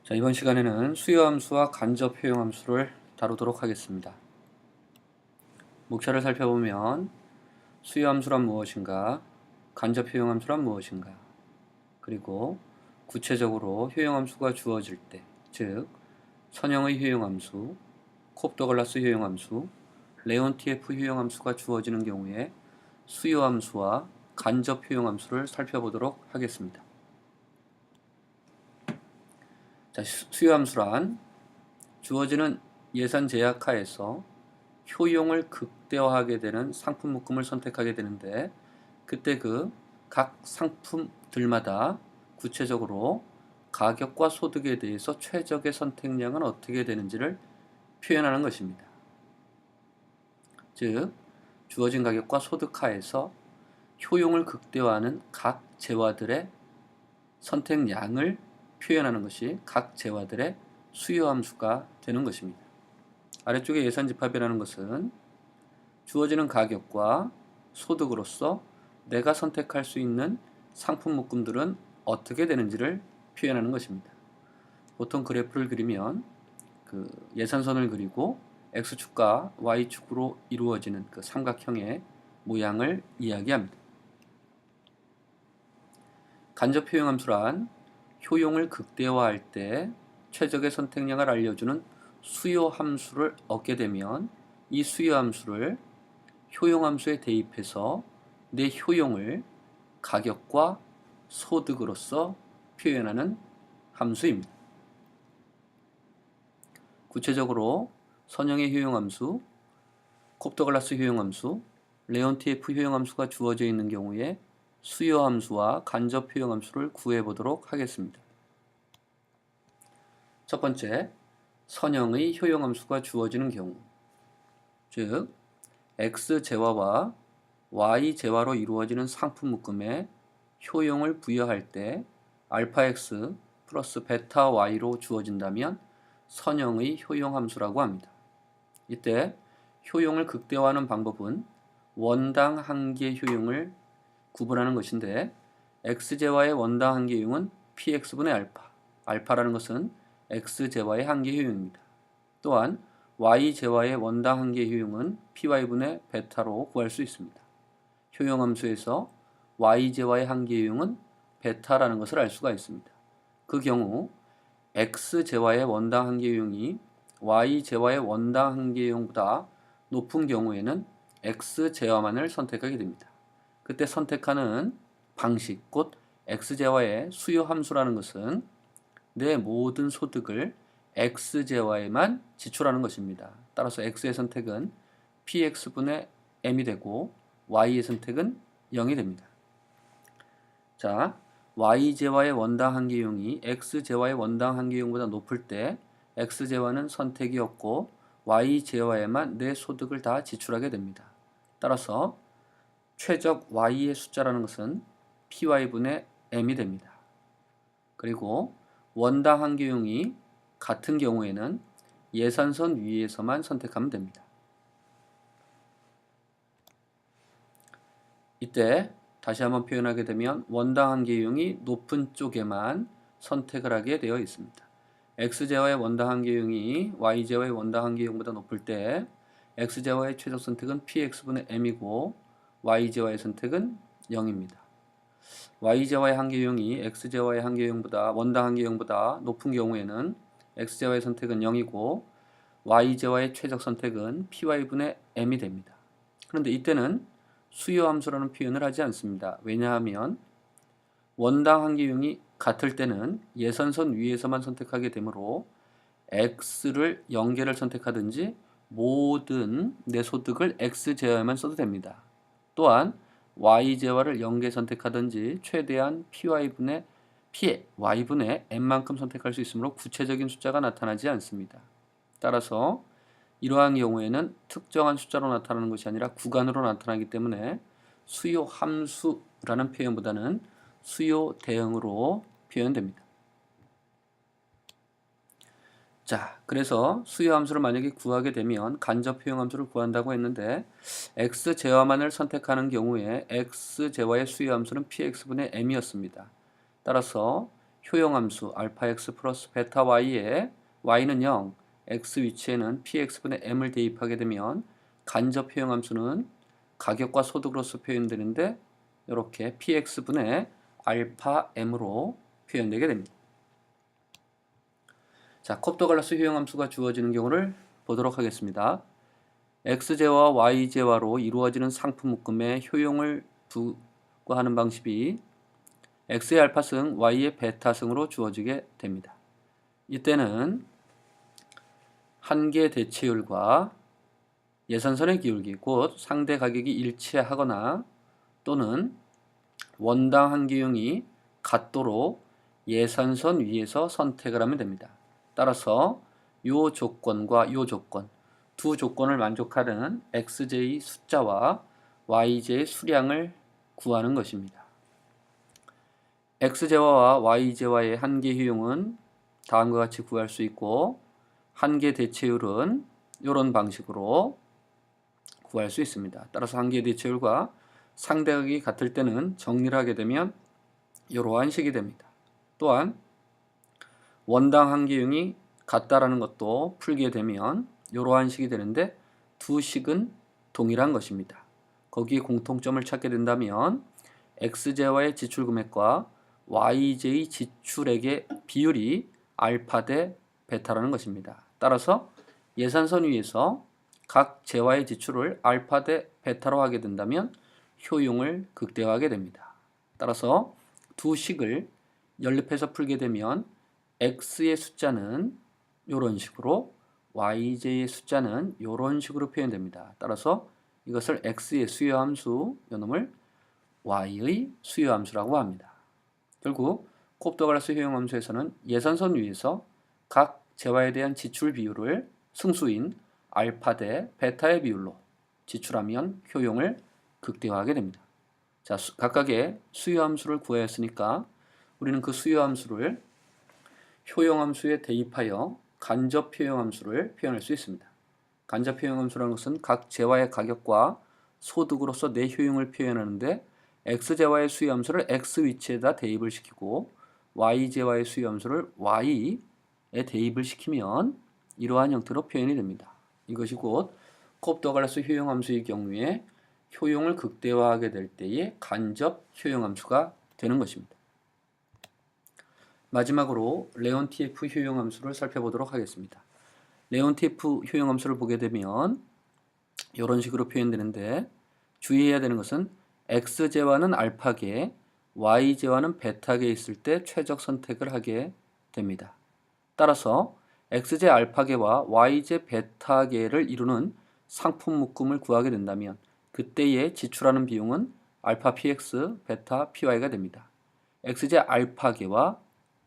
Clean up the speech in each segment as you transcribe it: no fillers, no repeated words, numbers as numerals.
자, 이번 시간에는 수요함수와 간접 효용함수를 다루도록 하겠습니다. 목차를 살펴보면 수요함수란 무엇인가, 간접 효용함수란 무엇인가, 그리고 구체적으로 효용함수가 주어질 때, 즉 선형의 효용함수, 콥-더글라스 효용함수, 레온티에프 효용함수가 주어지는 경우에 수요함수와 간접 효용함수를 살펴보도록 하겠습니다. 자, 수요함수란 주어지는 예산 제약 하에서 효용을 극대화하게 되는 상품 묶음을 선택하게 되는데, 그때 그 각 상품들마다 구체적으로 가격과 소득에 대해서 최적의 선택량은 어떻게 되는지를 표현하는 것입니다. 즉, 주어진 가격과 소득 하에서 효용을 극대화하는 각 재화들의 선택량을 표현하는 것이 각 재화들의 수요함수가 되는 것입니다. 아래쪽에 예산집합이라는 것은 주어지는 가격과 소득으로서 내가 선택할 수 있는 상품 묶음들은 어떻게 되는지를 표현하는 것입니다. 보통 그래프를 그리면 그 예산선을 그리고 X축과 Y축으로 이루어지는 그 삼각형의 모양을 이야기합니다. 간접 효용함수란 효용을 극대화할 때 최적의 선택량을 알려주는 수요함수를 얻게 되면 이 수요함수를 효용함수에 대입해서 내 효용을 가격과 소득으로서 표현하는 함수입니다. 구체적으로 선형의 효용함수, 콥-더글라스 효용함수, 레온티에프 효용함수가 주어져 있는 경우에 수요함수와 간접 효용함수를 구해보도록 하겠습니다. 첫 번째, 선형의 효용함수가 주어지는 경우, 즉 X재화와 Y재화로 이루어지는 상품 묶음에 효용을 부여할 때 알파-X 플러스 베타-Y로 주어진다면 선형의 효용함수라고 합니다. 이때 효용을 극대화하는 방법은 원당 한계 효용을 구분하는 것인데, X재화의 원당 한계 효용은 PX분의 알파, 알파라는 것은 X재화의 한계 효용입니다. 또한 Y재화의 원당 한계 효용은 PY분의 베타로 구할 수 있습니다. 효용함수에서 Y재화의 한계 효용은 베타라는 것을 알 수가 있습니다. 그 경우 X재화의 원당 한계 효용이 Y재화의 원당 한계 효용보다 높은 경우에는 X재화만을 선택하게 됩니다. 그때 선택하는 방식, 곧 X재화의 수요함수라는 것은 내 모든 소득을 X재화에만 지출하는 것입니다. 따라서 X의 선택은 PX분의 M이 되고 Y의 선택은 0이 됩니다. 자, Y재화의 원당 한계용이 X재화의 원당 한계용보다 높을 때 X재화는 선택이 없고 Y재화에만 내 소득을 다 지출하게 됩니다. 따라서 최적 Y의 숫자라는 것은 PY분의 M이 됩니다. 그리고 원당 한계용이 같은 경우에는 예산선 위에서만 선택하면 됩니다. 이때 다시 한번 표현하게 되면 원당 한계용이 높은 쪽에만 선택을 하게 되어 있습니다. X재화의 원당 한계용이 Y재화의 원당 한계용보다 높을 때 X재화의 최적 선택은 PX분의 M이고 Y재화의 선택은 0입니다. Y재화의 한계용이 X재화의 한계용보다 원당 한계용보다 높은 경우에는 X재화의 선택은 0이고 Y재화의 최적 선택은 PY분의 M이 됩니다. 그런데 이때는 수요함수라는 표현을 하지 않습니다. 왜냐하면 원당 한계용이 같을 때는 예선선 위에서만 선택하게 되므로 X를 0개를 선택하든지 모든 내 소득을 X재화에만 써도 됩니다. 또한 Y재화를 0개 선택하든지 최대한 Y분의 M만큼 선택할 수 있으므로 구체적인 숫자가 나타나지 않습니다. 따라서 이러한 경우에는 특정한 숫자로 나타나는 것이 아니라 구간으로 나타나기 때문에 수요 함수라는 표현보다는 수요 대응으로 표현됩니다. 자, 그래서 수요 함수를 만약에 구하게 되면 간접 효용 함수를 구한다고 했는데 X재화만을 선택하는 경우에 X재화의 수요 함수는 PX분의 M이었습니다. 따라서 효용함수 알파 x 플러스 베타 y에 y는 0, x 위치에는 px분의 m을 대입하게 되면 간접 효용함수는 가격과 소득으로서 표현되는데 이렇게 px분의 알파 m으로 표현되게 됩니다. 자, 컵도갈라스 효용함수가 주어지는 경우를 보도록 하겠습니다. x제와 y제와로 이루어지는 상품 묶음의 효용을 부과하는 방식이 x의 알파승, y의 베타승으로 주어지게 됩니다. 이때는 한계 대체율과 예산선의 기울기, 곧 상대 가격이 일치하거나 또는 원당 한계율이 같도록 예산선 위에서 선택을 하면 됩니다. 따라서 요 조건과 요 조건, 두 조건을 만족하는 xj의 숫자와 yj의 수량을 구하는 것입니다. x제와와 y제와의 한계 효용은 다음과 같이 구할 수 있고 한계 대체율은 이런 방식으로 구할 수 있습니다. 따라서 한계 대체율과 상대각이 같을 때는 정리를 하게 되면 이러한 식이 됩니다. 또한 원당 한계율이 같다라는 것도 풀게 되면 이러한 식이 되는데 두 식은 동일한 것입니다. 거기에 공통점을 찾게 된다면 x제와의 지출 금액과 yj의 지출액의 비율이 알파 대 베타라는 것입니다. 따라서 예산선 위에서 각 제와의 지출을 알파 대 베타로 하게 된다면 효용을 극대화하게 됩니다. 따라서 두 식을 연립해서 풀게 되면 x의 숫자는 이런 식으로 yj의 숫자는 이런 식으로 표현됩니다. 따라서 이것을 x의 수요함수, 요놈을 y의 수요함수라고 합니다. 결국 콥도갈라스 효용함수에서는 예산선 위에서 각 제와에 대한 지출 비율을 승수인 알파 대 베타의 비율로 지출하면 효용을 극대화하게 됩니다. 자, 각각의 수요함수를 구하였으니까 우리는 그 수요함수를 효용함수에 대입하여 간접 효용함수를 표현할 수 있습니다. 간접 효용함수라는 것은 각 제와의 가격과 소득으로서 내 효용을 표현하는데 x제와의 수요함수를 x 위치에다 대입을 시키고 y제와의 수요함수를 y에 대입을 시키면 이러한 형태로 표현이 됩니다. 이것이 곧 콥도갈라스 효용함수의 경우에 효용을 극대화하게 될 때의 간접 효용함수가 되는 것입니다. 마지막으로 레온티에프 효용함수를 살펴보도록 하겠습니다. 레온티에프 효용함수를 보게 되면 이런 식으로 표현되는데 주의해야 되는 것은 x제와는 알파계, y제와는 베타계에 있을 때 최적 선택을 하게 됩니다. 따라서 x제 알파계와 y제 베타계를 이루는 상품 묶음을 구하게 된다면 그때의 지출하는 비용은 알파 px, 베타 py가 됩니다. x제 알파계와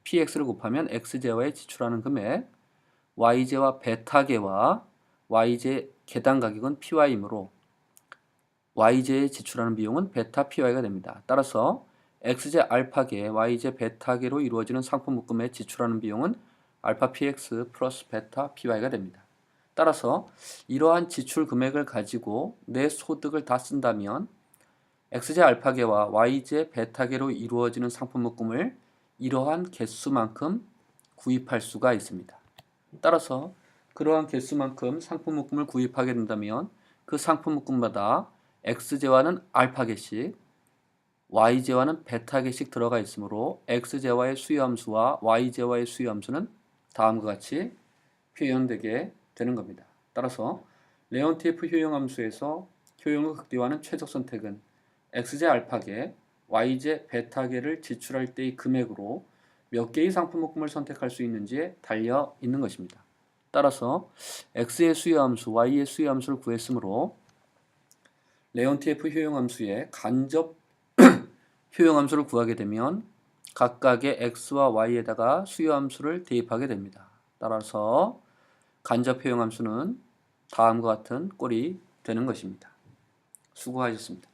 px를 곱하면 x제와의 지출하는 금액, y제와 베타계와 y제 계당 가격은 py이므로 y제에 지출하는 비용은 베타 py가 됩니다. 따라서 x제 알파계, y제 베타계로 이루어지는 상품 묶음에 지출하는 비용은 알파 px 플러스 베타 py가 됩니다. 따라서 이러한 지출 금액을 가지고 내 소득을 다 쓴다면 x제 알파계와 y제 베타계로 이루어지는 상품 묶음을 이러한 개수만큼 구입할 수가 있습니다. 따라서 그러한 개수만큼 상품 묶음을 구입하게 된다면 그 상품 묶음마다 x제와는 알파계씩, y제와는 베타계씩 들어가 있으므로 x제와의 수요함수와 y제와의 수요함수는 다음과 같이 표현되게 되는 겁니다. 따라서 레온티에프 효용함수에서 효용을 극대화하는 최적 선택은 x제 알파계, y제 베타계를 지출할 때의 금액으로 몇 개의 상품 묶음을 선택할 수 있는지에 달려 있는 것입니다. 따라서 x의 수요함수, y의 수요함수를 구했으므로 레온티에프 효용함수의 간접 효용함수를 구하게 되면 각각의 x와 y에다가 수요함수를 대입하게 됩니다. 따라서 간접 효용함수는 다음과 같은 꼴이 되는 것입니다. 수고하셨습니다.